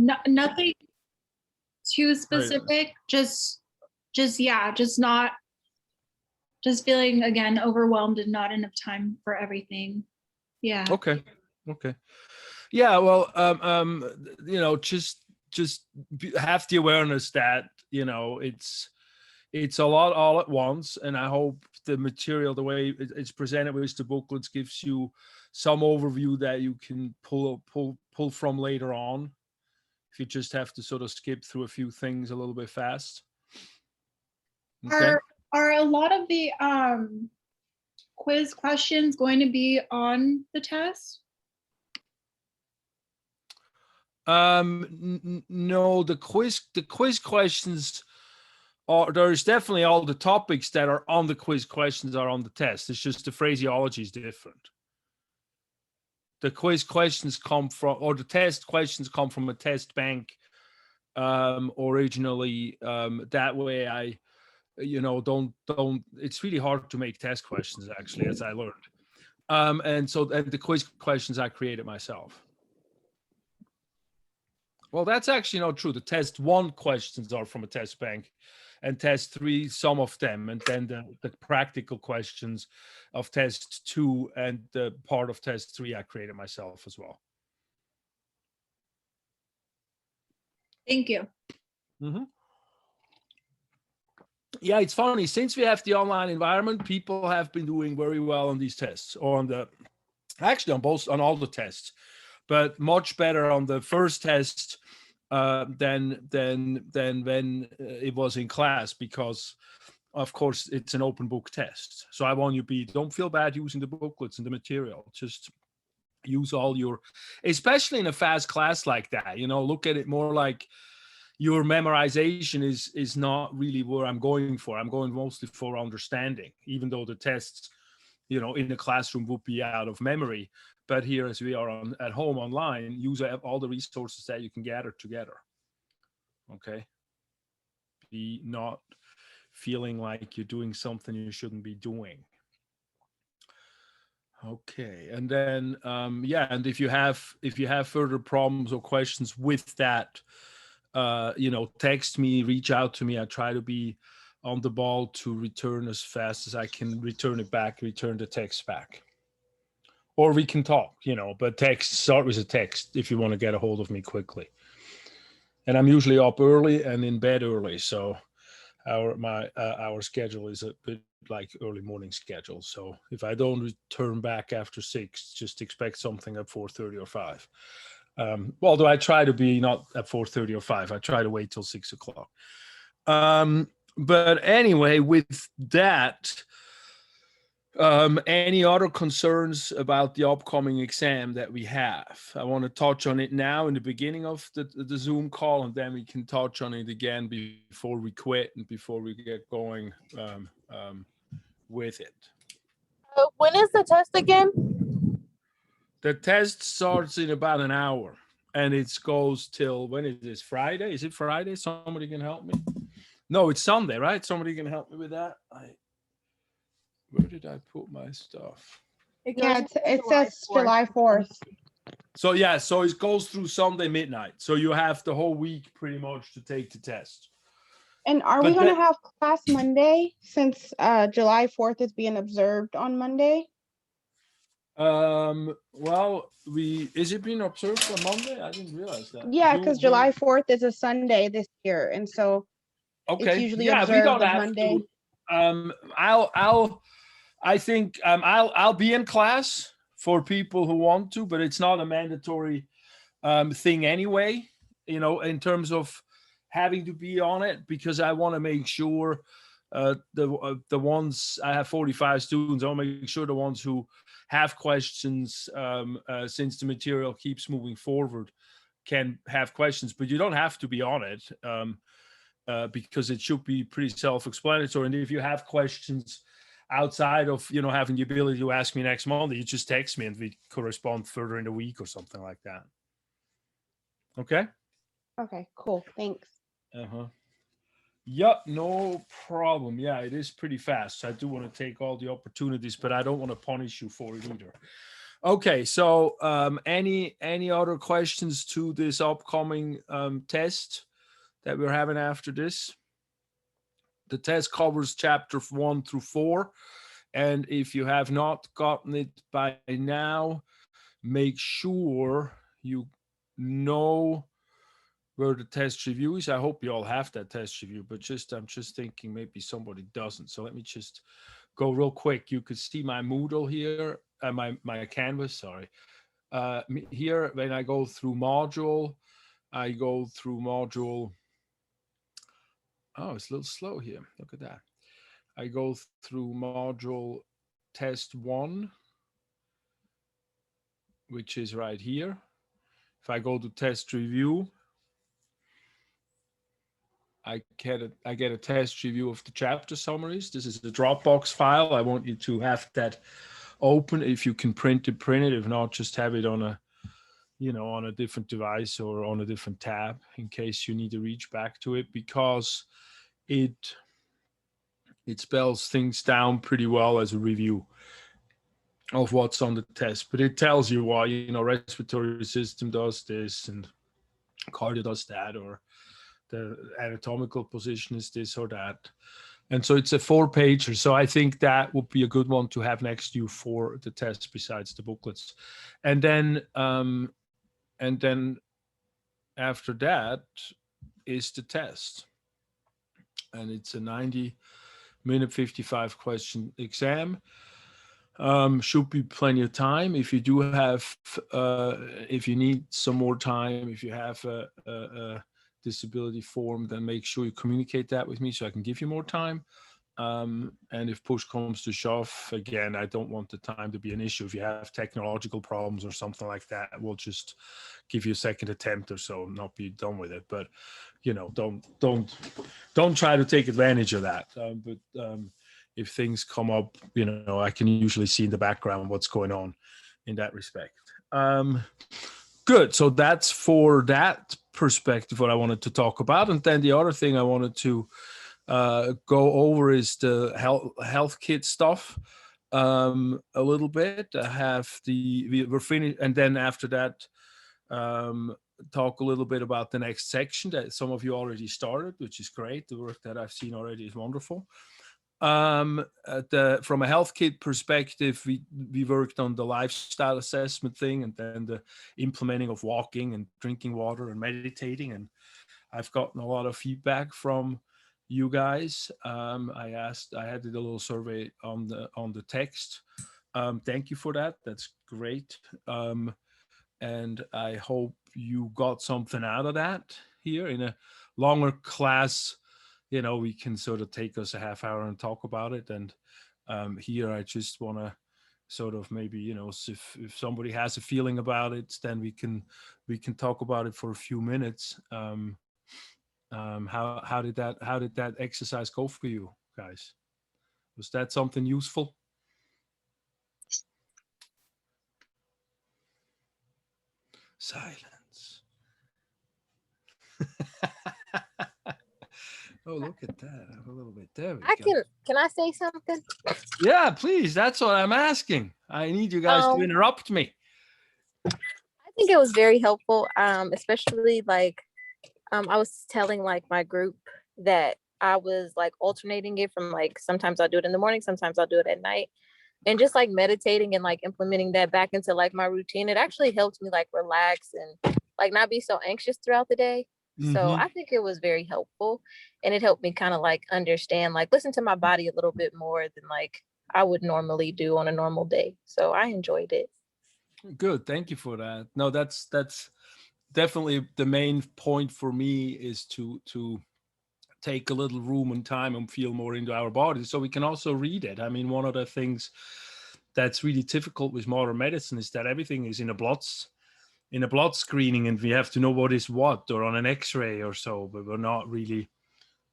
No, nothing too Right. specific. Just not. Just feeling again overwhelmed and not enough time for everything. Yeah. Okay. Yeah. Well, just have the awareness that it's a lot all at once, and I hope the material, the way it's presented with the booklets, gives you some overview that you can pull from later on. If you just have to sort of skip through a few things a little bit fast. Okay. Are a lot of the quiz questions going to be on the test? No, the quiz questions are, there's definitely all the topics that are on the quiz questions are on the test. It's just the phraseology is different. The quiz questions come from, or the test questions come from a test bank originally. That way I, don't, it's really hard to make test questions actually, as I learned. And the quiz questions I created myself. Well, that's actually not true. The test 1 questions are from a test bank, and test 3, some of them, and then the practical questions of test 2 and the part of test 3 I created myself as well. Thank you. Mm-hmm. Yeah, it's funny. Since we have the online environment, people have been doing very well on these tests, or on all the tests, but much better on the first test than when it was in class, because of course it's an open book test. So I want you don't feel bad using the booklets and the material. Just use all your, especially in a fast class like that, look at it more like your memorization is not really where I'm going for. I'm going mostly for understanding, even though the tests, in the classroom would be out of memory. But here, as we are at home online, use all the resources that you can gather together. Okay. Be not feeling like you're doing something you shouldn't be doing. Okay. And then, and if you have further problems or questions with that, text me, reach out to me. I try to be on the ball to return as fast as I can, return the text back. Or we can talk, but start with a text if you want to get a hold of me quickly. And I'm usually up early and in bed early. So our schedule is a bit like early morning schedule. So if I don't return back after 6, just expect something at 4:30 or 5. Although I try to be not at 4:30 or 5, I try to wait till 6 o'clock. But anyway, with that, any other concerns about the upcoming exam that we have? I want to touch on it now in the beginning of the Zoom call, and then we can touch on it again before we quit and before we get going with it. When is the test again? The test starts in about an hour, and it goes till, when is this, Friday? Is it Friday? Somebody can help me? No, it's Sunday, right? Somebody can help me with that? Where did I put my stuff? Yeah, it says July 4th. So yeah, so it goes through Sunday midnight. So you have the whole week pretty much to take the test. And are we going to have class Monday, since July 4th is being observed on Monday? Well, is it being observed on Monday? I didn't realize that. Yeah, because July 4th is a Sunday this year, and so it's usually observed on Monday. I'll be in class for people who want to, but it's not a mandatory thing anyway, in terms of having to be on it, because I want to make sure the ones, I have 45 students, I want to make sure the ones who have questions, since the material keeps moving forward, can have questions, but you don't have to be on it, because it should be pretty self-explanatory. And if you have questions outside of, having the ability to ask me next Monday, you just text me and we correspond further in the week or something like that. Okay? Okay, cool. Thanks. Yep, no problem. Yeah, it is pretty fast. I do want to take all the opportunities, but I don't want to punish you for it either. Okay, so any other questions to this upcoming test that we're having after this? The test covers chapter 1 through 4, and if you have not gotten it by now, make sure you know where the test review is. I hope you all have that test review, but I'm just thinking maybe somebody doesn't. So let me just go real quick. You could see my Moodle here, my Canvas, sorry. Here, when I go through module, I go through module. Oh, it's a little slow here. Look at that. I go through module test 1, which is right here. If I go to test review, I get a test review of the chapter summaries. This is the Dropbox file. I want you to have that open. If you can print it, print it. If not, just have it on a, on a different device or on a different tab in case you need to reach back to it, because it spells things down pretty well as a review of what's on the test. But it tells you why, respiratory system does this and cardio does that, or the anatomical position is this or that. And so it's a 4-pager. So I think that would be a good one to have next to you for the test besides the booklets. And then after that is the test. And it's a 90-minute, 55-question exam. Should be plenty of time. If you do have, if you need some more time, if you have a disability form, then make sure you communicate that with me so I can give you more time. And if push comes to shove, again, I don't want the time to be an issue. If you have technological problems or something like that, we'll just give you a second attempt or so, not be done with it. But don't try to take advantage of that. If things come up, I can usually see in the background what's going on in that respect. Good. So that's for that perspective what I wanted to talk about. And then the other thing I wanted to go over is the health kit stuff a little bit. I have we're finished, and then after that, talk a little bit about the next section that some of you already started, which is great. The work that I've seen already is wonderful. From a health kit perspective, we worked on the lifestyle assessment thing, and then the implementing of walking and drinking water and meditating. And I've gotten a lot of feedback from you guys. I had a little survey on the text. Thank you for that. That's great. And I hope you got something out of that here. In a longer class, we can sort of take us a half hour and talk about it. And here I just want to sort of maybe, if somebody has a feeling about it, then we can talk about it for a few minutes. How did that exercise go for you guys? Was that something useful? Silence. Oh, look at that. I'm a little bit there. Can I say something? Yeah, please. That's what I'm asking. I need you guys to interrupt me. I think it was very helpful, especially I was telling my group that I was alternating it from sometimes I'll do it in the morning, sometimes I'll do it at night. And just meditating and implementing that back into my routine, it actually helped me relax and not be so anxious throughout the day. Mm-hmm. So I think it was very helpful, and it helped me kind of understand, listen to my body a little bit more than I would normally do on a normal day. So I enjoyed it. Good. Thank you for that. No, that's definitely the main point for me, is to take a little room and time and feel more into our bodies so we can also read it. I mean, one of the things that's really difficult with modern medicine is that everything is in a blood screening, and we have to know what is what, or on an x-ray or so, but we're not really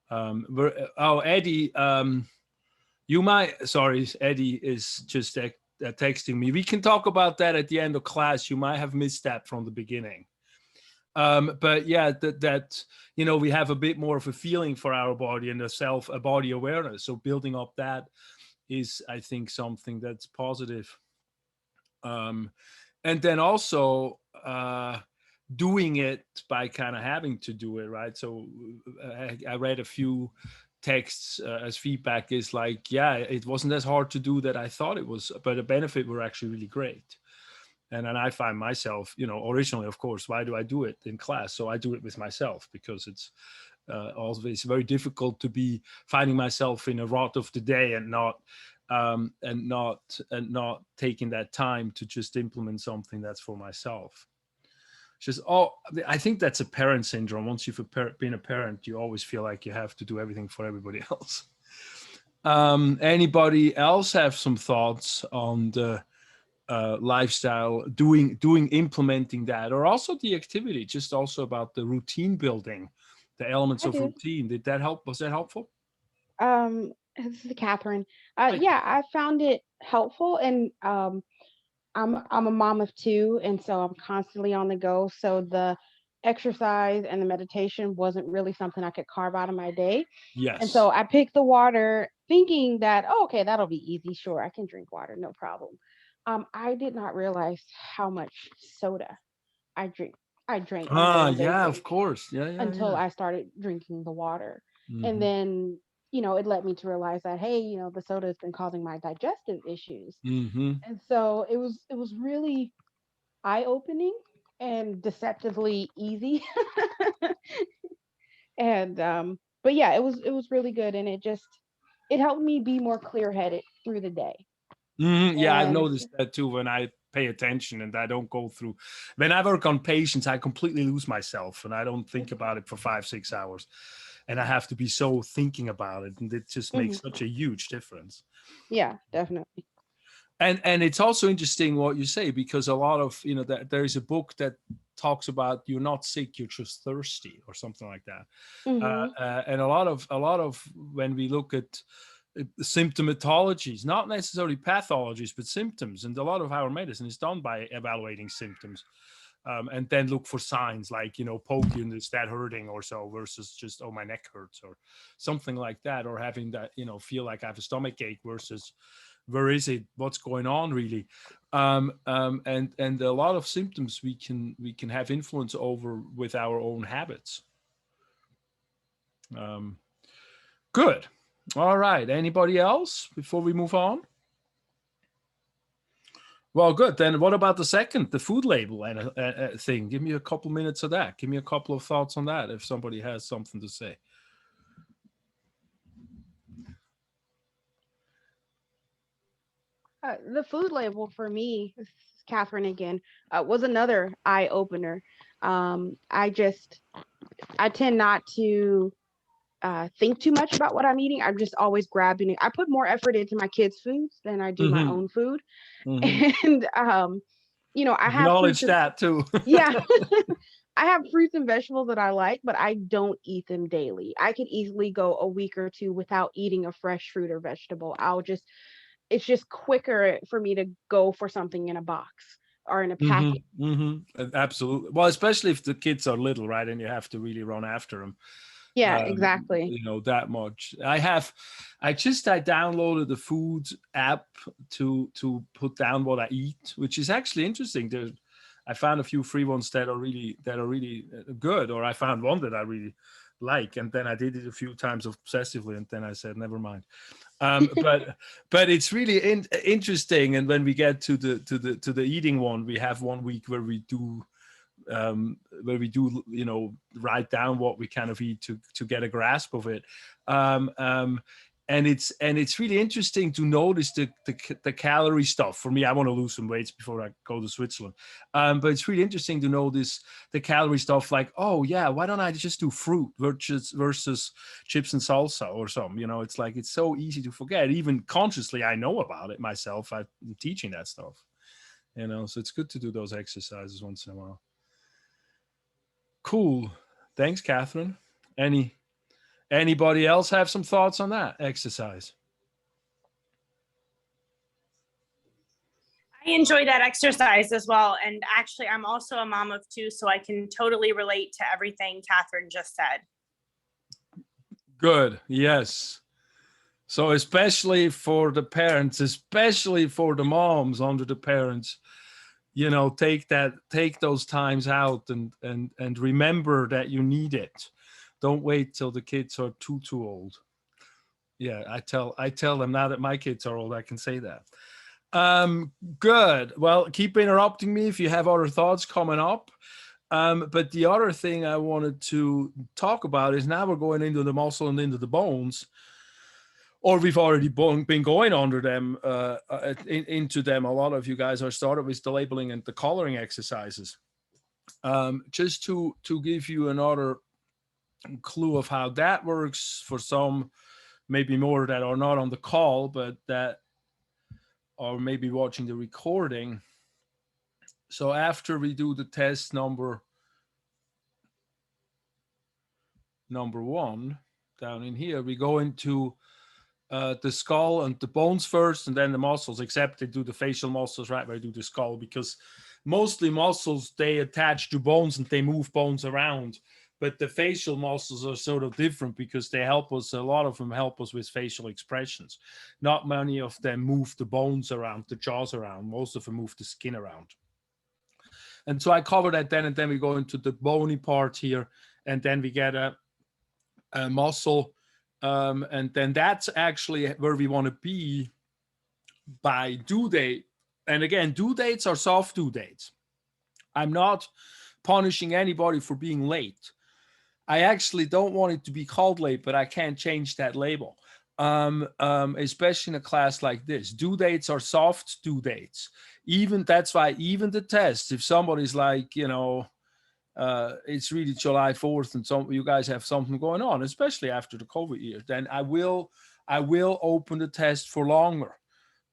Eddie, Eddie is just texting me. We can talk about that at the end of class. You might have missed that from the beginning. But yeah, that we have a bit more of a feeling for our body and a body awareness. So building up that is, I think, something that's positive. And then also doing it by kind of having to do it, right? So I read a few texts as feedback is like, yeah, it wasn't as hard to do that I thought it was, but the benefit were actually really great. And then I find myself, originally, of course, why do I do it in class? So I do it with myself because it's always very difficult to be finding myself in a rut of the day and not taking that time to just implement something that's for myself. Just I think that's a parent syndrome. Once you've been a parent, you always feel like you have to do everything for everybody else. Anybody else have some thoughts on the lifestyle, implementing that, or also the activity, just also about the routine building, the elements I of do. routine? Did that help? Was that helpful? This is Catherine. Right. Yeah, I found it helpful, and I'm a mom of two, and so I'm constantly on the go. So the exercise and the meditation wasn't really something I could carve out of my day. And Yes. so I picked the water thinking that, oh, okay, that'll be easy. Sure, I can drink water, no problem. I did not realize how much soda I drink. I drank on a daily Yeah, basis of course. Yeah, until yeah. I started drinking the water. And Mhm. then, it led me to realize that, hey, the soda has been causing my digestive issues. Mhm. And so it was really eye-opening and deceptively easy. And but yeah, it was really good, and it helped me be more clear-headed through the day. Yeah, I've And noticed that too when I pay attention and I don't go through. When I work on patients, I completely lose myself and I don't think about it for 5-6 hours. And I have to be so thinking about it. And it just mhm, makes such a huge difference. yeah, definitely. And it's also interesting what you say, because a lot of, that there is a book that talks about you're not sick, you're just thirsty or something like that. Hmm. And a lot of when we look at symptomatologies, not necessarily pathologies, but symptoms. And a lot of our medicine is done by evaluating symptoms, and then look for signs like, poke you and is that hurting or so, versus just, oh, my neck hurts or something like that, or having that, feel like I have a stomach ache versus where is it, what's going on really. And a lot of symptoms we can have influence over with our own habits. Good. All right. Anybody else before we move on? Well, good. Then what about the food label and thing? Give me a couple minutes of that. Give me a couple of thoughts on that if somebody has something to say. The food label for me, this is Catherine again, was another eye opener. I tend not to think too much about what I'm eating. I'm just always grabbing it. I put more effort into my kids' foods than I do my Mm-hmm. own food. Mm-hmm. And I have fruits Acknowledge and that too. yeah, I have fruits and vegetables that I like, but I don't eat them daily. I could easily go a week or two without eating a fresh fruit or vegetable. It's just quicker for me to go for something in a box or in a packet. Mm-hmm. Mm-hmm. Absolutely. Well, especially if the kids are little, right, and you have to really run after them. Yeah, exactly. That much. I downloaded the food app to put down what I eat, which is actually interesting. I found a few free ones that are really good, or I found one that I really like, and then I did it a few times obsessively, and then I said never mind. But it's really interesting. And when we get to the eating one, we have 1 week where we do write down what we kind of eat to get a grasp of it. And it's really interesting to notice the calorie stuff. For me, I want to lose some weight before I go to Switzerland. But it's really interesting to notice the calorie stuff, like, oh yeah, why don't I just do fruit versus chips and salsa or something? It's like, it's so easy to forget. Even consciously, I know about it myself. I'm teaching that stuff. So it's good to do those exercises once in a while. Cool. Thanks, Catherine. Anybody else have some thoughts on that exercise? I enjoy that exercise as well. And actually, I'm also a mom of two, so I can totally relate to everything Catherine just said. Good. Yes. So especially for the parents, especially for the moms under the parents, you know, take those times out and remember that you need it. Don't wait till the kids are too old. Yeah, I tell them now that my kids are old, I can say that. Good. Well, keep interrupting me if you have other thoughts coming up. But the other thing I wanted to talk about is now we're going into the muscle and into the bones, or we've already been going under them, into them. A lot of you guys are started with the labeling and the coloring exercises. Just to give you another clue of how that works for some, maybe more that are not on the call, but that are maybe watching the recording. So after we do the test number 1 down in here, we go into the skull and the bones first, and then the muscles, except they do the facial muscles right where I do the skull, because mostly muscles, they attach to bones and they move bones around. But the facial muscles are sort of different because they help us, a lot of them help us with facial expressions. Not many of them move the bones around, the jaws around. Most of them move the skin around. And so I cover that then, and then we go into the bony part here, and then we get a muscle. And then that's actually where we want to be by due date. And again, due dates are soft due dates. I'm not punishing anybody for being late. I actually don't want it to be called late, but I can't change that label, especially in a class like this. Due dates are soft due dates. That's why even the test, if somebody's like, you know, it's really July 4th and some you guys have something going on, especially after the COVID year, then I will open the test for longer.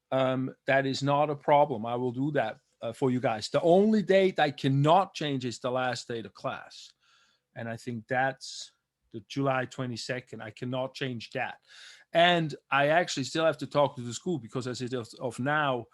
That is not a problem. I will do that for you guys. The only date I cannot change is the last day of class. And I think that's the July 22nd. I cannot change that. And I actually still have to talk to the school because as of now,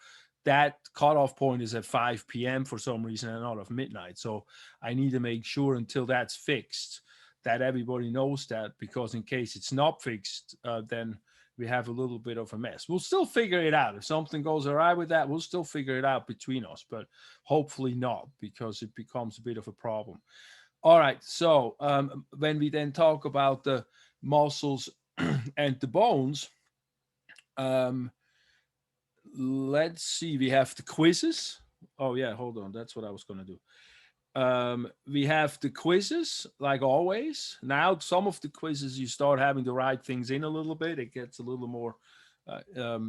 that cutoff point is at 5 p.m. for some reason and not of midnight. So I need to make sure until that's fixed that everybody knows that, because in case it's not fixed, then we have a little bit of a mess. We'll still figure it out. If something goes awry with that, we'll still figure it out between us, but hopefully not, because it becomes a bit of a problem. All right, so when we then talk about the muscles and the bones, let's see, we have the quizzes. Oh yeah, hold on, that's what I was going to do. We have the quizzes, like always. Now, some of the quizzes, you start having to write things in a little bit. It gets a little more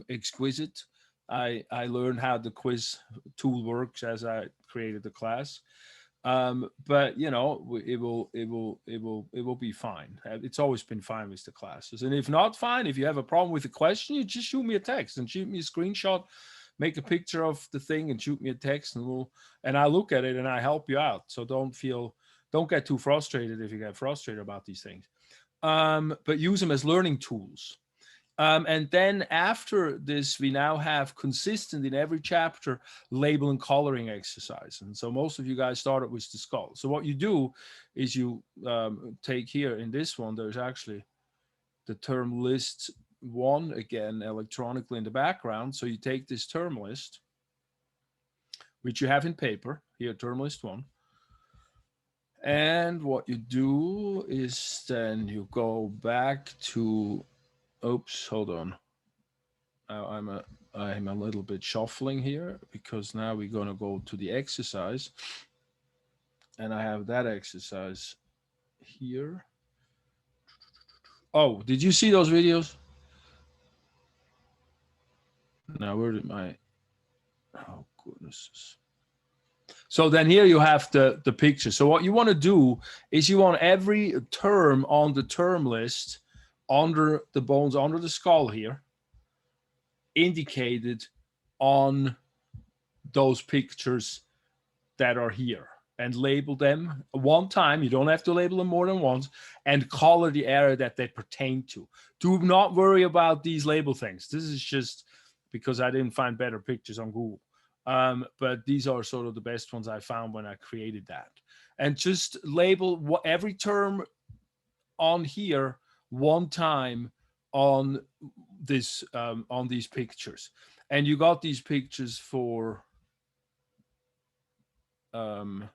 exquisite. I learned how the quiz tool works as I created the class. But you know, it will be fine. It's always been fine with the classes. And if not fine, if you have a problem with the question, you just shoot me a text and shoot me a screenshot, make a picture of the thing and shoot me a text, and I look at it and I help you out. So don't get too frustrated if you get frustrated about these things. But use them as learning tools. And then after this, we now have consistent in every chapter label and coloring exercise. And so most of you guys started with the skull. So what you do is you take here in this one, there's actually the term list 1 again electronically in the background. So you take this term list, which you have in paper here, term list 1. And what you do is then you go back to, oops, hold on. Now I'm a little bit shuffling here because now we're going to go to the exercise. And I have that exercise here. Oh, did you see those videos? Now, where did my, oh goodness. So then here you have the picture. So what you want to do is you want every term on the term list under the bones, under the skull here, indicated on those pictures that are here, and label them one time. You don't have to label them more than once, and color the area that they pertain to. Do not worry about these label things. This is just because I didn't find better pictures on Google. But these are sort of the best ones I found when I created that. And just label every term on here one time on this on these pictures. And you got these pictures for Where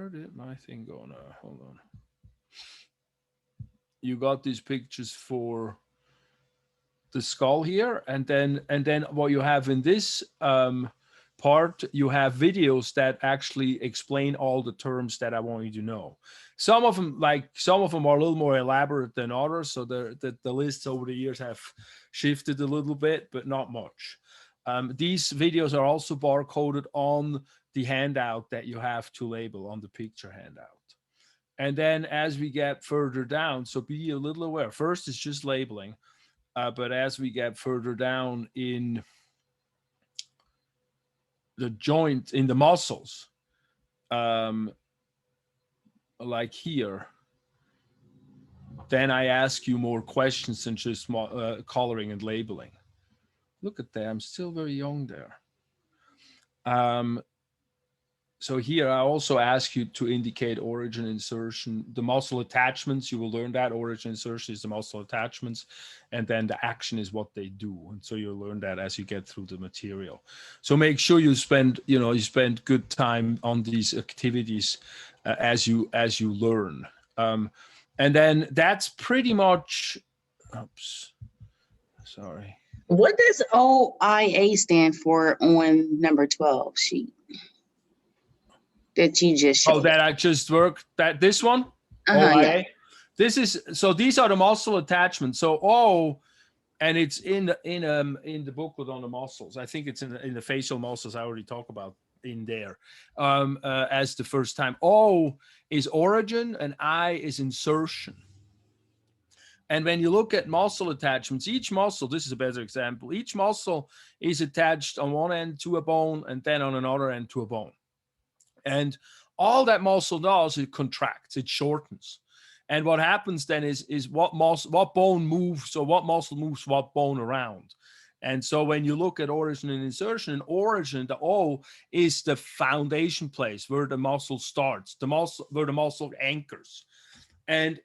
did my thing go now? Hold on. You got these pictures for the skull here, and then what you have in this part, you have videos that actually explain all the terms that I want you to know. Some of them are a little more elaborate than others, so the lists over the years have shifted a little bit, but not much. These videos are also barcoded on the handout that you have to label on the picture handout. And then as we get further down, so be a little aware. First, it's just labeling. But as we get further down in the joint, in the muscles, like here, then I ask you more questions than just coloring and labeling. Look at that, I'm still very young there. So here I also ask you to indicate origin, insertion, the muscle attachments. You will learn that origin, insertion is the muscle attachments, and then the action is what they do. And so you'll learn that as you get through the material. So make sure you spend good time on these activities as you learn. And then that's pretty much. Oops, sorry. What does OIA stand for on number 12 sheet that you just showed? Oh, that I just worked, this one? Yeah. These are the muscle attachments. So O, and it's in the booklet on the muscles. I think it's in the facial muscles I already talked about in there as the first time. O is origin and I is insertion. And when you look at muscle attachments, each muscle, this is a better example, each muscle is attached on one end to a bone and then on another end to a bone. And all that muscle does, it contracts, it shortens. And what happens then is what bone moves, or what muscle moves what bone around. And so when you look at origin and insertion, in origin, the O is the foundation place where the muscle starts, where the muscle anchors. And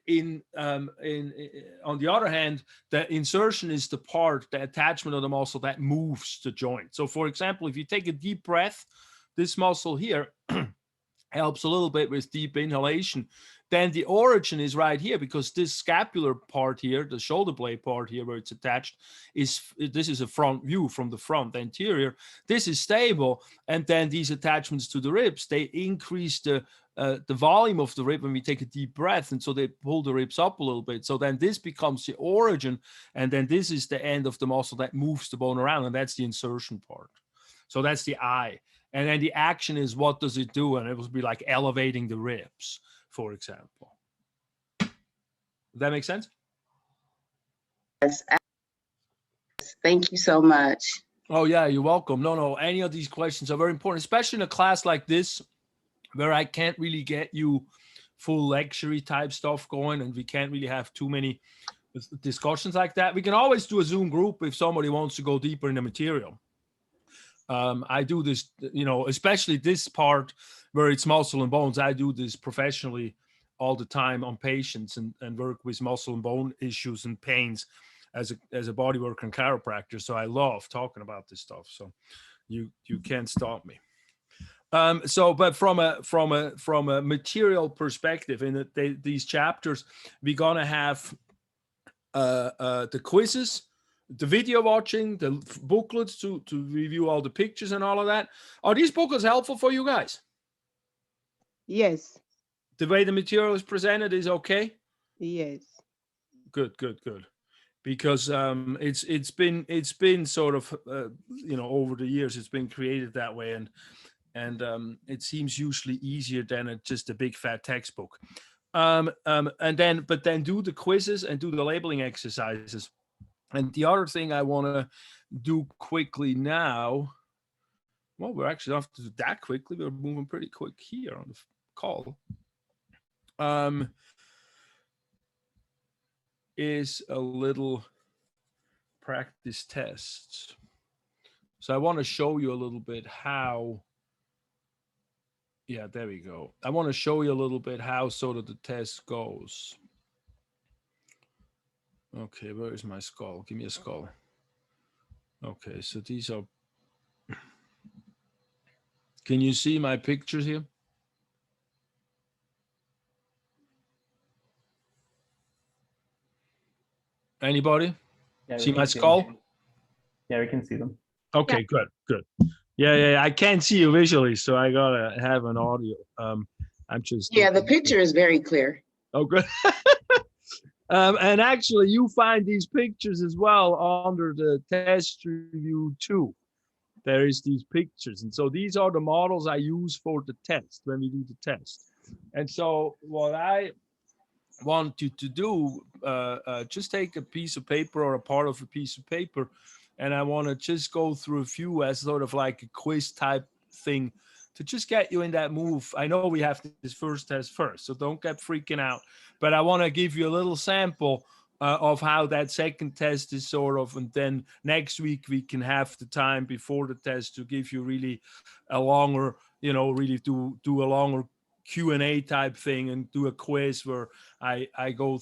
on the other hand, the insertion is the part, the attachment of the muscle that moves the joint. So for example, if you take a deep breath, this muscle here helps a little bit with deep inhalation. Then the origin is right here, because this scapular part here, the shoulder blade part here where it's attached, this is a front view from the front, anterior. This is stable. And then these attachments to the ribs, they increase the volume of the rib when we take a deep breath, and so they pull the ribs up a little bit. So then this becomes the origin, and then this is the end of the muscle that moves the bone around, and that's the insertion part. So that's the I. And then the action is, what does it do? And it will be like elevating the ribs, for example. Does that make sense? Yes. Thank you so much. Oh yeah, you're welcome. No, any of these questions are very important, especially in a class like this, where I can't really get you full lecture type stuff going, and we can't really have too many discussions like that. We can always do a Zoom group if somebody wants to go deeper in the material. I do this, especially this part where it's muscle and bones. I do this professionally all the time on patients and work with muscle and bone issues and pains as a body worker and chiropractor. So I love talking about this stuff. So you can't stop me. But from a material perspective, in these chapters, we're gonna have the quizzes, the video watching, the booklets to review all the pictures and all of that. Are these booklets helpful for you guys? Yes. The way the material is presented is okay? Yes. Good. Because it's been sort of over the years it's been created that way, and it seems usually easier than just a big fat textbook. But then do the quizzes and do the labeling exercises. And the other thing I want to do quickly now, well, we're actually not have to do that quickly. We're moving pretty quick here on the call. Is a little practice test. So I want to show you a little bit how. Yeah, there we go. I want to show you a little bit how sort of the test goes. Okay, where is my skull? Give me a skull. Okay, so these are. Can you see my pictures here? Anybody? Yeah, we See can my them. skull? Yeah, we can see them. Okay, good. Yeah. I can't see you visually, so I gotta have an audio. I'm just Yeah, the picture is very clear. Oh, good. And actually, you find these pictures as well under the test review too. There is these pictures, and so these are the models I use for the test when we do the test. And so what I want you to do, just take a piece of paper or a part of a piece of paper, and I want to just go through a few as sort of like a quiz type thing to just get you in that move. I know we have this first test first, so don't get freaking out, but I want to give you a little sample of how that second test is sort of, and then next week we can have the time before the test to give you really a longer, really do a longer Q&A type thing and do a quiz where I go,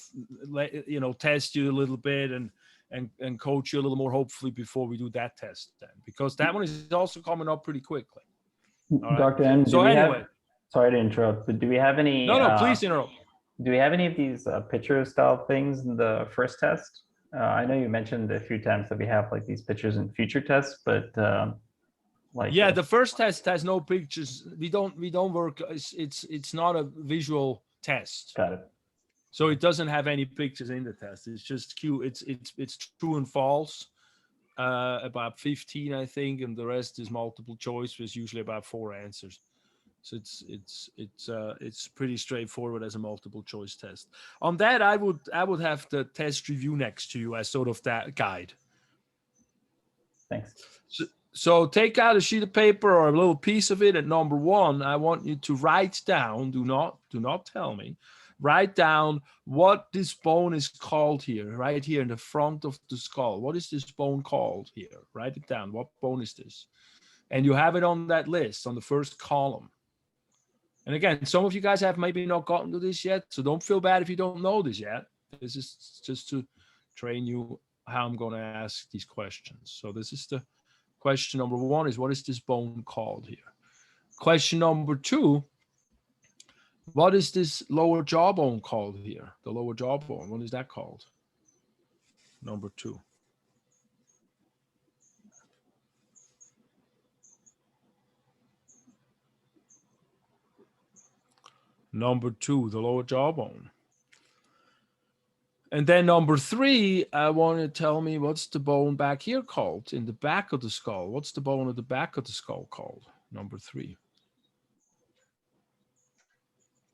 test you a little bit and coach you a little more, hopefully, before we do that test then, because that one is also coming up pretty quickly. All right. Dr. M, So anyway, sorry to interrupt, but do we have any? no, please interrupt. Do we have any of these picture style things in the first test? I know you mentioned a few times that we have like these pictures in future tests, but the first test has no pictures. We don't work. It's not a visual test. Got it. So it doesn't have any pictures in the test. It's just it's true and false. About 15, I think, and the rest is multiple choice with usually about 4 answers. So it's pretty straightforward as a multiple choice test. On that, I would have the test review next to you as sort of that guide. Thanks. So take out a sheet of paper or a little piece of it. At number 1, I want you to write down. Do not tell me. Write down what this bone is called here, right here in the front of the skull. What is this bone called here? Write it down. What bone is this? And you have it on that list on the first column. And again, some of you guys have maybe not gotten to this yet, so don't feel bad if you don't know this yet. This is just to train you how I'm going to ask these questions. So this is the question number 1 is, what is this bone called here? Question number 2, what is this lower jawbone called here? The lower jawbone, what is that called? Number 2. Number 2, the lower jawbone. And then number 3, I want to tell me what's the bone back here called in the back of the skull. What's the bone at the back of the skull called? Number 3.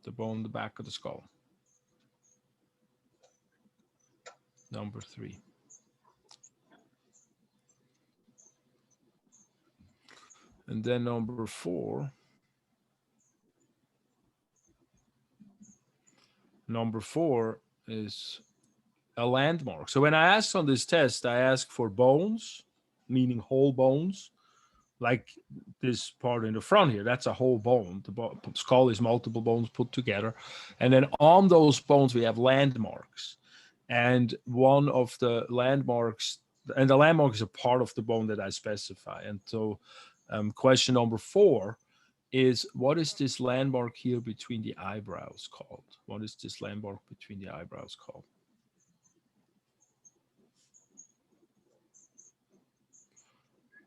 The bone in the back of the skull. Number 3. And then number 4. Number 4 is a landmark. So when I ask on this test, I ask for bones, meaning whole bones, like this part in the front here. That's a whole bone. The skull is multiple bones put together. And then on those bones, we have landmarks. And one of the landmarks, and the landmark is a part of the bone that I specify. And so question number 4 is, what is this landmark here between the eyebrows called? What is this landmark between the eyebrows called?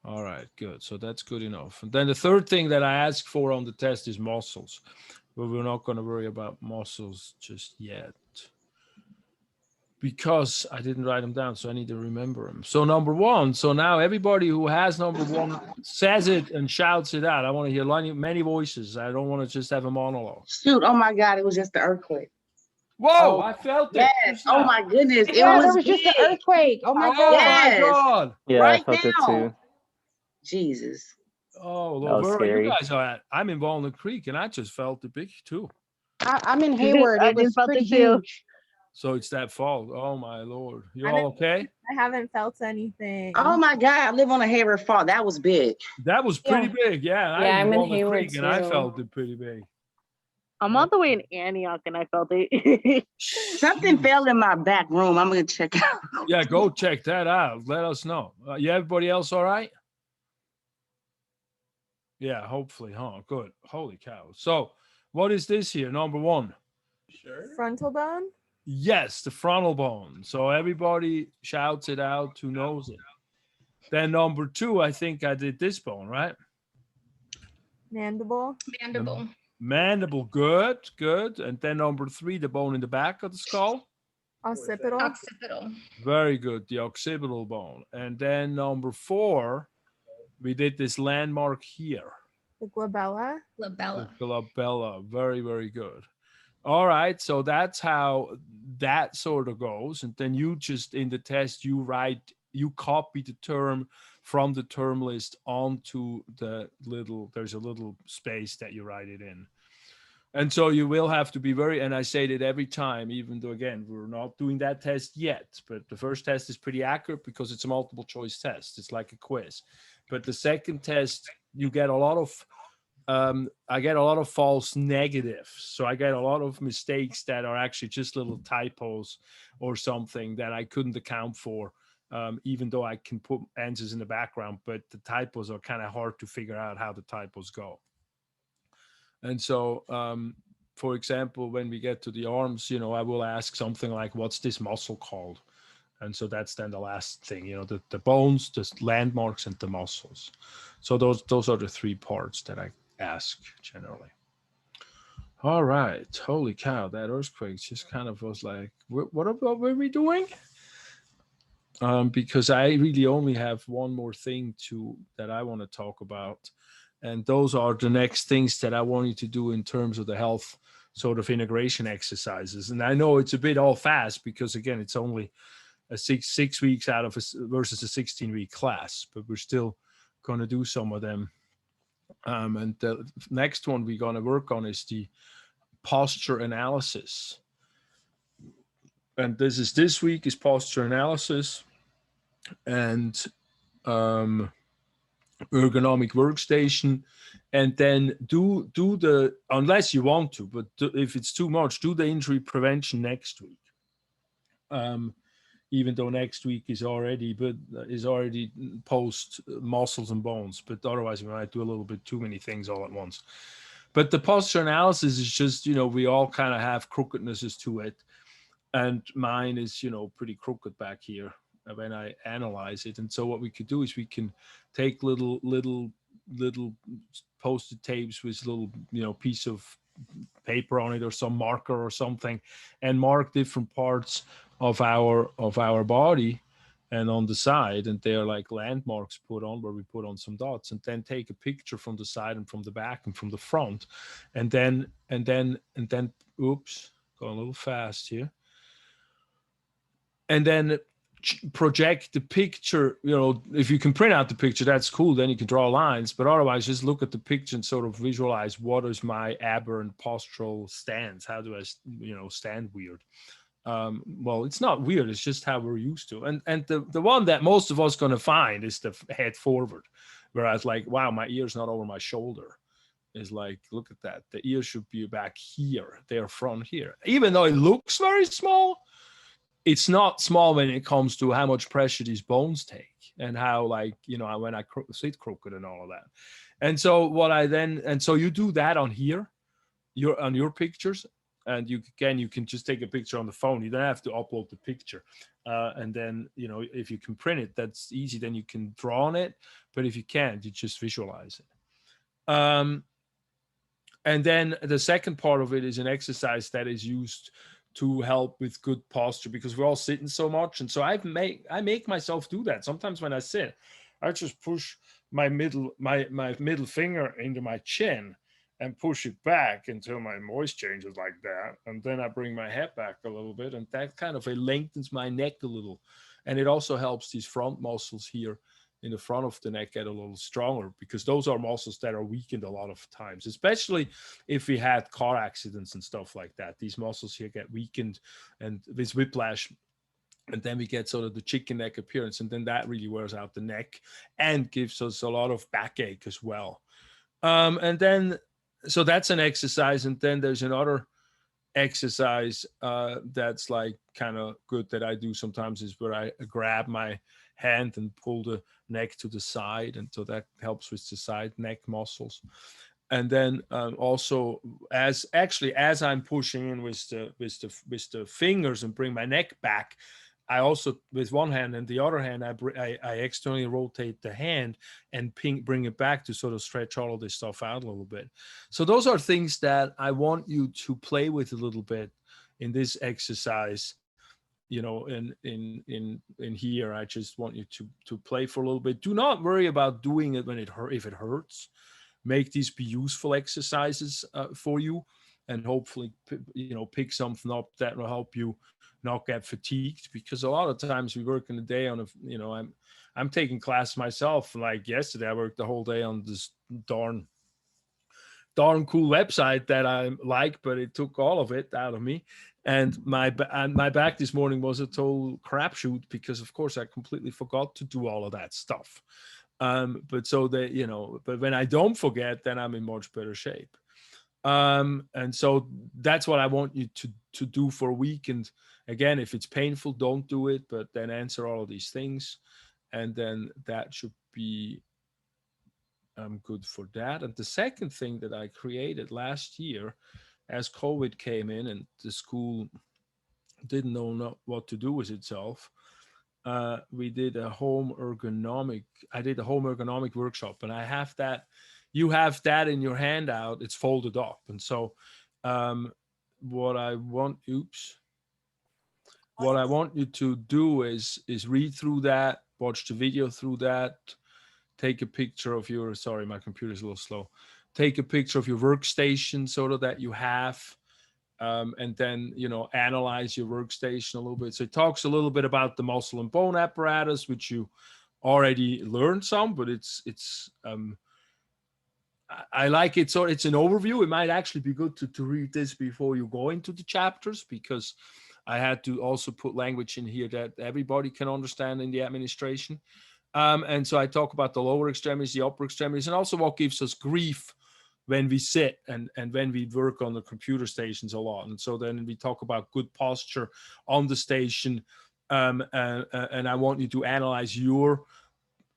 All right, good. So that's good enough. And then the third thing that I ask for on the test is muscles, but we're not going to worry about muscles just yet because I didn't write them down, so I need to remember them. So number 1, so now everybody who has number 1 says it and shouts it out. I want to hear many voices. I don't want to just have a monologue. Shoot, oh my God, it was just the earthquake. Whoa, I felt it. Yes, oh my goodness, it Yeah, there was was just an big. earthquake. Oh my Oh God. Yes. my God. Yeah, Right I felt it now. too. Jesus. Oh, That well, was where are scary. you guys at? I'm in Walnut Creek and I just felt it big too. I'm in Hayward. I It was just felt pretty it too. huge. So it's that fault. Oh my Lord. You I'm all in- okay? I haven't felt anything. Oh my God, I live on a Hayward Fault. That was big. That was pretty big. Yeah. Yeah, I'm in Walnut Hayward Creek and I too. felt it pretty big. I'm all the way in Antioch and I felt it. Something fell in my back room. I'm gonna check out. Yeah, go check that out. Let us know. Yeah, everybody else all right? Yeah, hopefully, huh? Good. Holy cow. So, what is this here? Number one. Frontal bone. Yes, the frontal bone. So everybody shouts it out who knows it. Then number two, I think I did this bone, right? Mandible. Mandible. Mandible, good, good. And then number three, the bone in the back of the skull. Occipital. Occipital. Very good, the occipital bone. And then number four, we did this landmark here. The glabella. Labella. The glabella. Very, very good. All right, so that's how that sort of goes. And then you just, in the test, you copy the term from the term list onto there's a little space that you write it in. And so you will have to be and I say that every time, even though, again, we're not doing that test yet, but the first test is pretty accurate because it's a multiple choice test. It's like a quiz. But the second test, you get a lot of, I get a lot of false negatives. So I get a lot of mistakes that are actually just little typos or something that I couldn't account for, even though I can put answers in the background, but the typos are kind of hard to figure out how the typos go. And so, for example, when we get to the arms, I will ask something like, what's this muscle called? And so that's then the last thing, the bones, the landmarks, and the muscles. So those are the three parts that I ask generally. All right. Holy cow, that earthquake just kind of was like, what were we doing? Because I really only have one more thing that I want to talk about. And those are the next things that I want you to do in terms of the health sort of integration exercises. And I know it's a bit all fast because, again, it's only a six weeks out of versus a 16-week class, but we're still going to do some of them. And the next one we're going to work on is the posture analysis. And this week is posture analysis and ergonomic workstation. And then do the, unless you want to, but if it's too much, do the injury prevention next week. Even though next week is already post muscles and bones, but otherwise we might do a little bit too many things all at once. But the posture analysis is just, we all kind of have crookednesses to it. And mine is, pretty crooked back here when I analyze it. And so what we could do is we can take little post-it tapes with little, piece of paper on it or some marker or something and mark different parts of our body and on the side, and they're like landmarks put on where we put on some dots, and then take a picture from the side and from the back and from the front, and then oops, going a little fast here, and then project the picture. If you can print out the picture, that's cool, then you can draw lines, but otherwise just look at the picture and sort of visualize what is my aberrant postural stance. How do I stand weird? Well, it's not weird, it's just how we're used to. And the one that most of us going to find is the head forward, whereas like, wow, my ear's not over my shoulder. Is like, look at that, the ear should be back here, they're front here. Even though it looks very small, it's not small when it comes to how much pressure these bones take and how, like, when I sit crooked and all of that. And so so you do that on here, on your pictures. And you can just take a picture on the phone. You don't have to upload the picture. And then, if you can print it, that's easy. Then you can draw on it. But if you can't, you just visualize it. And then the second part of it is an exercise that is used to help with good posture because we're all sitting so much. And so I make myself do that. Sometimes when I sit, I just push my middle finger into my chin and push it back until my voice changes like that. And then I bring my head back a little bit, and that kind of lengthens my neck a little. And it also helps these front muscles here in the front of the neck get a little stronger because those are muscles that are weakened a lot of times, especially if we had car accidents and stuff like that. These muscles here get weakened and with whiplash, and then we get sort of the chicken neck appearance, and then that really wears out the neck and gives us a lot of backache as well. So that's an exercise. And then there's another exercise that's like kind of good that I do sometimes is where I grab my hand and pull the neck to the side, and so that helps with the side neck muscles. And then also as I'm pushing in with the fingers and bring my neck back, I also, with one hand and the other hand, I externally rotate the hand and bring it back to sort of stretch all of this stuff out a little bit. So those are things that I want you to play with a little bit in this exercise. You know, in here, I just want you to play for a little bit. Do not worry about doing it when if it hurts. Make these be useful exercises for you, and hopefully, you know, pick something up that will help you not get fatigued, because a lot of times we work in a day on you know, I'm taking class myself. Like yesterday, I worked the whole day on this darn cool website that I like, but it took all of it out of me. And my back this morning was a total crapshoot because, of course, I completely forgot to do all of that stuff. But so that, you know, but when I don't forget, then I'm in much better shape. And so that's what I want you to do for a week. And again, if it's painful, don't do it, but then answer all of these things. And then that should be good for that. And the second thing that I created last year, as COVID came in and the school didn't know what to do with itself, we did a home ergonomic workshop, and I have that. You have that in your handout. It's folded up. And so what I want you to do is read through that, watch the video through that, take a picture of your, sorry, my computer's a little slow. Take a picture of your workstation so that you have, and then, you know, analyze your workstation a little bit. So it talks a little bit about the muscle and bone apparatus, which you already learned some, but I like it. So it's an overview. It might actually be good to read this before you go into the chapters, because I had to also put language in here that everybody can understand in the administration. And so I talk about the lower extremities, the upper extremities, and also what gives us grief when we sit and when we work on the computer stations a lot. And so then we talk about good posture on the station. And I want you to analyze your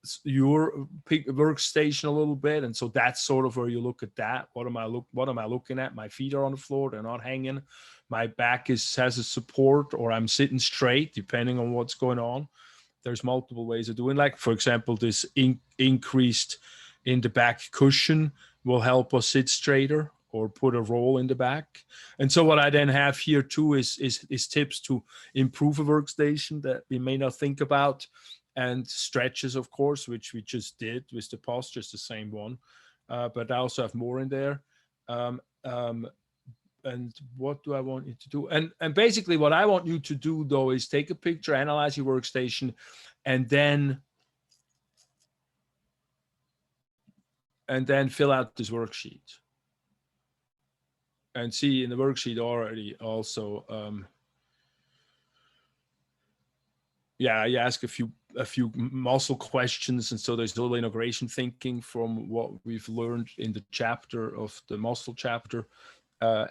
workstation a little bit. And so that's sort of where you look at that. What am I looking at? My feet are on the floor. They're not hanging. My back has a support, or I'm sitting straight, depending on what's going on. There's multiple ways of doing, like, for example, this increased in the back cushion will help us sit straighter, or put a roll in the back. And so what I then have here too is tips to improve a workstation that we may not think about, and stretches, of course, which we just did with the posture, it's the same one. But I also have more in there. And what do I want you to do? And basically what I want you to do, though, is take a picture, analyze your workstation, and then fill out this worksheet. And see in the worksheet already also, you ask a few muscle questions. And so there's a little integration thinking from what we've learned in the chapter of the muscle chapter.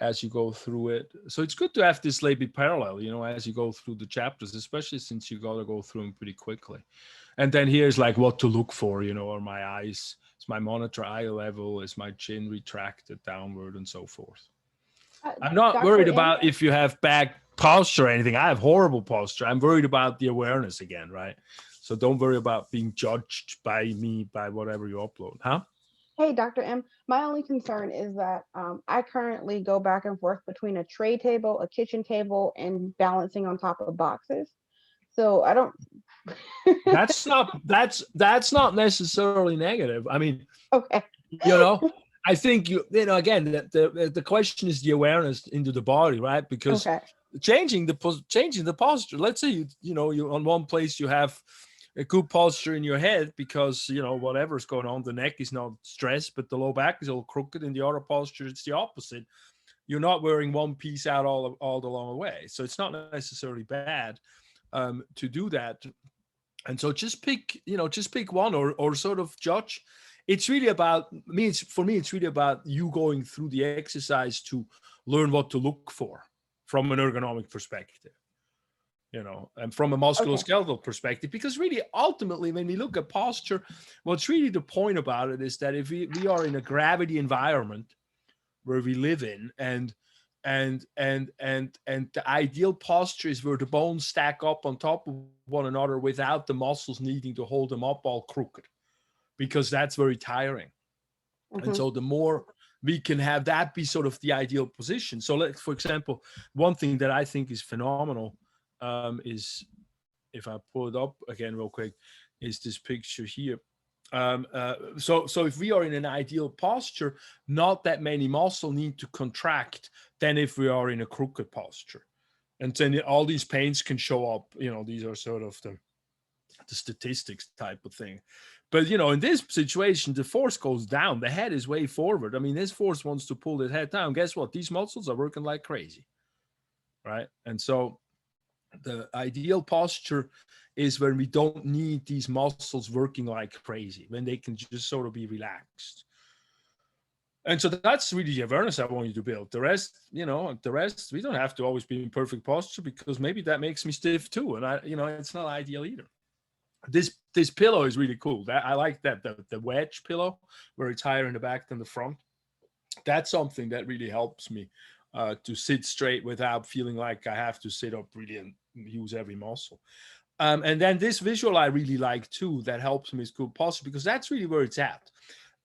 As you go through it. So it's good to have this maybe parallel, you know, as you go through the chapters, especially since you got to go through them pretty quickly. And then here's like what to look for, you know, are my eyes, is my monitor eye level, is my chin retracted downward, and so forth. I'm not Dr. worried M? about if you have bad posture or anything. I have horrible posture. I'm worried about the awareness again, right? So don't worry about being judged by me, by whatever you upload, huh? Hey, Dr. M, my only concern is that I currently go back and forth between a tray table, a kitchen table, and balancing on top of boxes. So I don't. that's not necessarily negative. I mean, okay. You know, I think you know, again, the question is the awareness into the body, right? Because changing the posture. Let's say you know you on one place you have a good posture in your head because, you know, whatever's going on, the neck is not stressed, but the low back is all crooked. In the other posture, it's the opposite. You're not wearing one piece out all the long way. So it's not necessarily bad to do that. And so just pick one or sort of judge. It's really about me. For me, it's really about you going through the exercise to learn what to look for. from an ergonomic perspective, you know, and from a musculoskeletal perspective, because really ultimately when we look at posture, what's really the point about it is that if we are in a gravity environment where we live in, and the ideal posture is where the bones stack up on top of one another without the muscles needing to hold them up all crooked, because that's very tiring. And so the more we can have that be sort of the ideal position. So like, for example, one thing that I think is phenomenal is, if I pull it up again real quick, is this picture here. So if we are in an ideal posture, not that many muscle need to contract than if we are in a crooked posture. And then all these pains can show up, you know, these are sort of the statistics type of thing. But, you know, in this situation, the force goes down. The head is way forward. I mean, this force wants to pull the head down. Guess what? These muscles are working like crazy, right? And so the ideal posture is when we don't need these muscles working like crazy, when they can just sort of be relaxed. And so that's really the awareness I want you to build. The rest, you know, we don't have to always be in perfect posture, because maybe that makes me stiff too. And it's not ideal either. This pillow is really cool. That I like that the wedge pillow, where it's higher in the back than the front. That's something that really helps me to sit straight without feeling like I have to sit up really and use every muscle. And then this visual I really like too, that helps me is good posture, because that's really where it's at.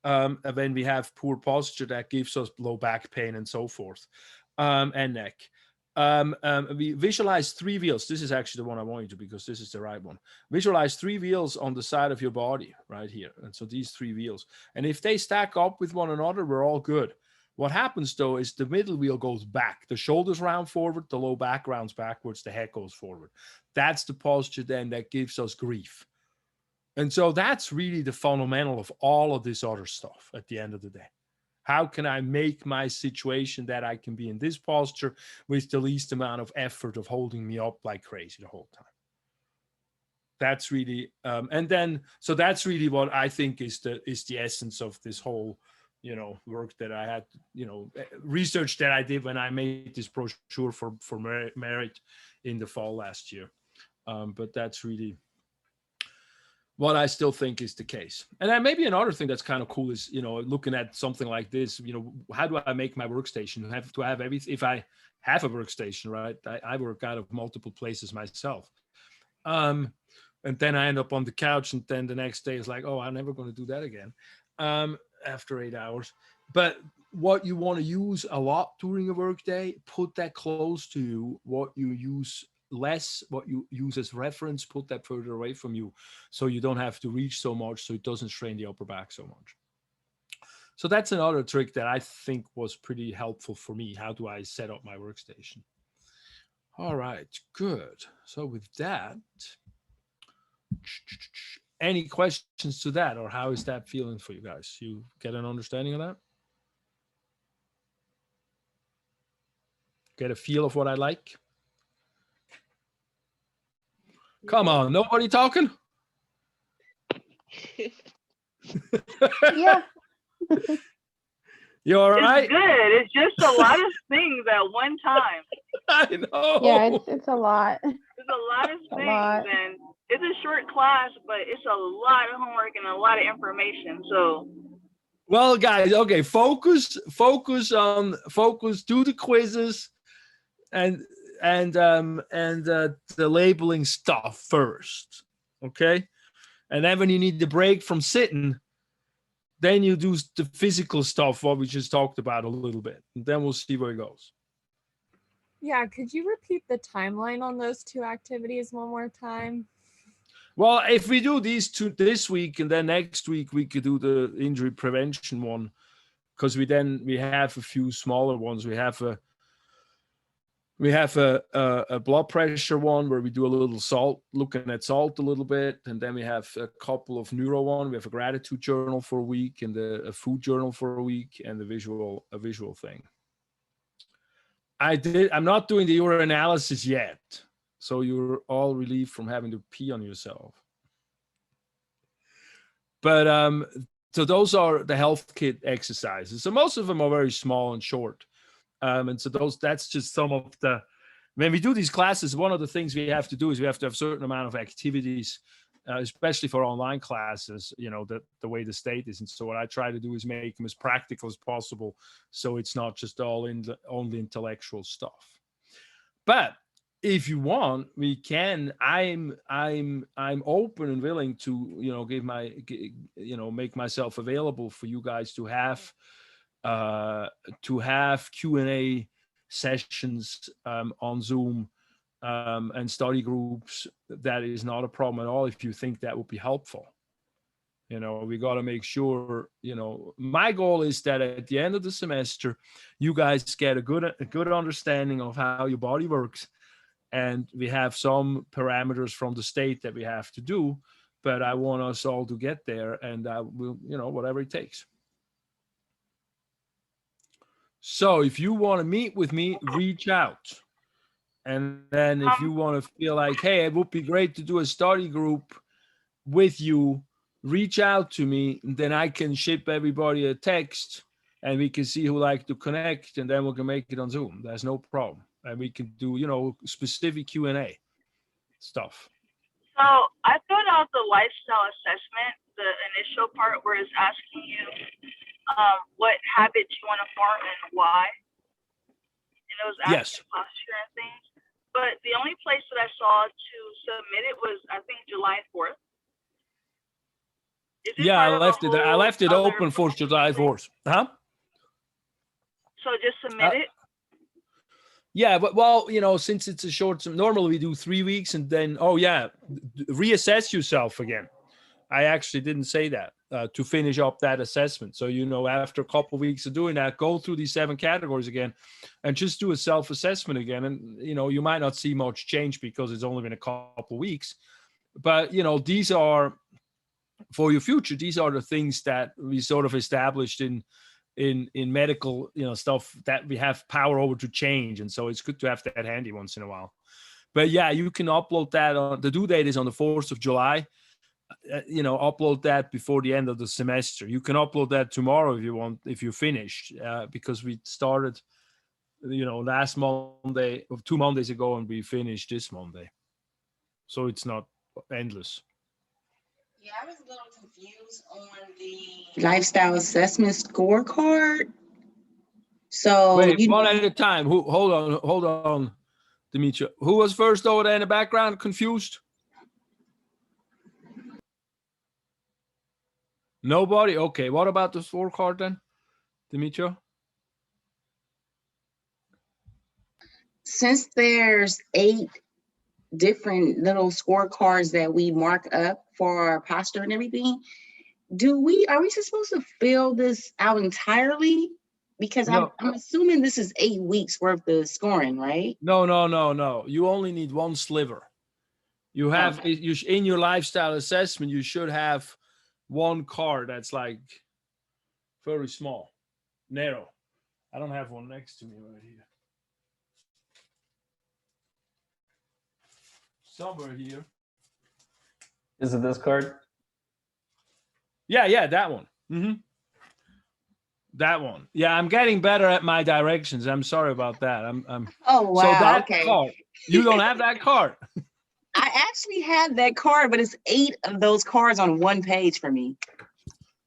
When we have poor posture, that gives us low back pain and so forth, and neck. We visualize 3 wheels. This is actually the one I want you to, because this is the right one. Visualize 3 wheels on the side of your body right here. And so these 3 wheels, and if they stack up with one another, we're all good. What happens though is the middle wheel goes back. The shoulders round forward, the low back rounds backwards, the head goes forward. That's the posture then that gives us grief. And so that's really the fundamental of all of this other stuff at the end of the day. How can I make my situation that I can be in this posture with the least amount of effort of holding me up like crazy the whole time? That's really, so that's really what I think is the essence of this whole, you know, work that I had, you know, research that I did when I made this brochure for Merit in the fall last year. But that's really what I still think is the case. And then maybe another thing that's kind of cool is, you know, looking at something like this, you know, how do I make my workstation? I have to have everything. If I have a workstation, right? I work out of multiple places myself. And then I end up on the couch, and then the next day is like, oh, I'm never going to do that again after 8 hours. But what you want to use a lot during a workday, put that close to you. What you use less, what you use as reference, put that further away from you, so you don't have to reach so much, so it doesn't strain the upper back so much. So that's another trick that I think was pretty helpful for me. How do I set up my workstation? All right, good. So with that, any questions to that, or how is that feeling for you guys? You get an understanding of that? Get a feel of what I like? Come on, nobody talking? Yeah. You all right? It's good. It's just a lot of things at one time. I know. Yeah, it's a lot. There's a lot of A things, lot. and it's a short class, but it's a lot of homework and a lot of information. So, well, guys, okay, focus, do the quizzes and the labeling stuff first, okay? And then when you need the break from sitting, then you do the physical stuff, what we just talked about a little bit, and then we'll see where it goes. Yeah, could you repeat the timeline on those 2 activities one more time? Well, if we do these 2 this week, and then next week we could do the injury prevention one, because we have a few smaller ones. We have a blood pressure one where we do a little salt, looking at salt a little bit. And then we have a couple of neuro one. We have a gratitude journal for a week, and a food journal for a week, and a visual thing. I'm not doing the urinalysis yet. So you're all relieved from having to pee on yourself. But so those are the health kit exercises. So most of them are very small and short. And so that's just some of when we do these classes, one of the things we have to do is we have to have a certain amount of activities, especially for online classes, you know, the way the state is. And so what I try to do is make them as practical as possible, so it's not just all in the only intellectual stuff. But if you want, we can. I'm open and willing to, you know, make myself available for you guys to have Q&A sessions on Zoom and study groups. That is not a problem at all if you think that would be helpful. You know, we got to make sure, you know, my goal is that at the end of the semester, you guys get a good understanding of how your body works. And we have some parameters from the state that we have to do, but I want us all to get there, and I will, you know, whatever it takes. So if you want to meet with me, reach out. And then if you want to feel like, hey, it would be great to do a study group with you, reach out to me. And then I can ship everybody a text and we can see who like to connect, and then we can make it on Zoom. There's no problem. And we can do, you know, specific Q&A stuff. So I filled out the lifestyle assessment, the initial part where it's asking you what habits you want to form and why. And it was asking posture and things. But the only place that I saw to submit it was, I think, July 4th. Yeah, I left it open for July 4th. Huh? So just submit it? Yeah, but well, you know, since it's a short, normally we do 3 weeks, and then, reassess yourself again. I actually didn't say that to finish up that assessment. So, you know, after a couple of weeks of doing that, go through these 7 categories again and just do a self-assessment again. And, you know, you might not see much change because it's only been a couple of weeks, but, you know, these are for your future. These are the things that we sort of established in medical, you know, stuff that we have power over to change. And so it's good to have that handy once in a while. But yeah, you can upload that on, the due date is on the 4th of July. You know, upload that before the end of the semester. You can upload that tomorrow if you want, if you finished, because we started, you know, last Monday or 2 Mondays ago, and we finished this Monday. So it's not endless. Yeah, I was a little confused on the lifestyle assessment scorecard. So wait, one at a time. Hold on, Demetria. Who was first over there in the background? Confused? Nobody? Okay, what about the scorecard then, Demetria? Since there's 8 different little scorecards that we mark up for our posture and everything, are we supposed to fill this out entirely? Because no. I'm assuming this is 8 weeks worth of scoring, right? No. You only need 1 sliver. You have in your lifestyle assessment, you should have 1 card that's like very small, narrow. I don't have one next to me right here. Somewhere here. Is it this card? Yeah, that one. Mm-hmm. That one. Yeah, I'm getting better at my directions. I'm sorry about that. Oh wow. So that okay. card, you don't have that card. I actually have that card, but it's 8 of those cards on 1 page for me.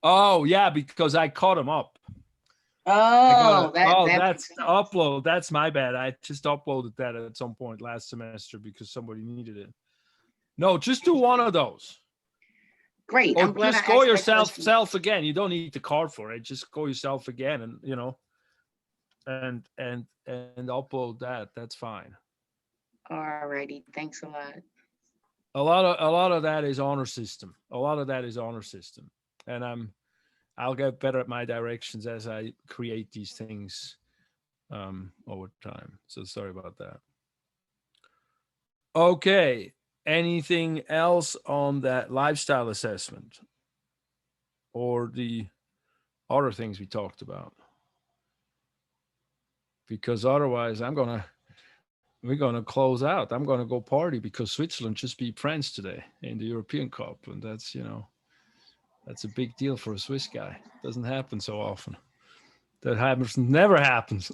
Oh yeah, because I caught them up. That's the upload. That's my bad. I just uploaded that at some point last semester because somebody needed it. No, just do 1 of those. Great. Or just go yourself again. You don't need the card for it. Just go yourself again, and you know, and upload that. That's fine. Alrighty. Thanks a lot. A lot of that is honor system. And I'll get better at my directions as I create these things over time. So sorry about that. Okay. Anything else on that lifestyle assessment or the other things we talked about? Because otherwise we're gonna close out. I'm gonna go party because Switzerland just beat France today in the European Cup, and that's, you know, that's a big deal for a Swiss guy. Doesn't happen so often. That happens, never happens.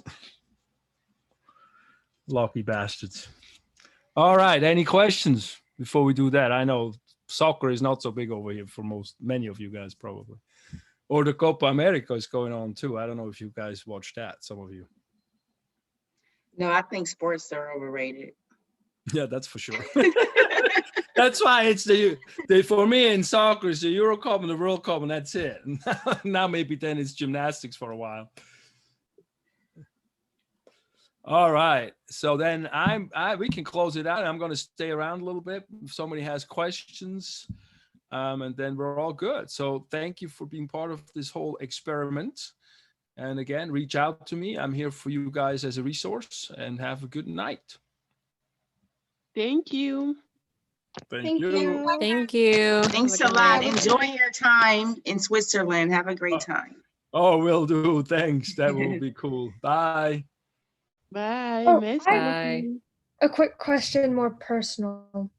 Lucky bastards. All right. Any questions before we do that? I know soccer is not so big over here for many of you guys probably. Or the Copa America is going on too. I don't know if you guys watch that, some of you. No, I think sports are overrated. Yeah, that's for sure. That's why it's the for me in soccer, it's the Euro Cup and the World Cup, and that's it. Now maybe then it's gymnastics for a while. All right. So then we can close it out. I'm going to stay around a little bit if somebody has questions, and then we're all good. So thank you for being part of this whole experiment. And again, reach out to me. I'm here for you guys as a resource, and have a good night. Thank you. Thank you. Thank you. Thanks a lot. Enjoy your time in Switzerland. Have a great time. Oh, will do. Thanks. That will be cool. Bye. Bye. Oh, Miss Bye. you. A quick question, more personal.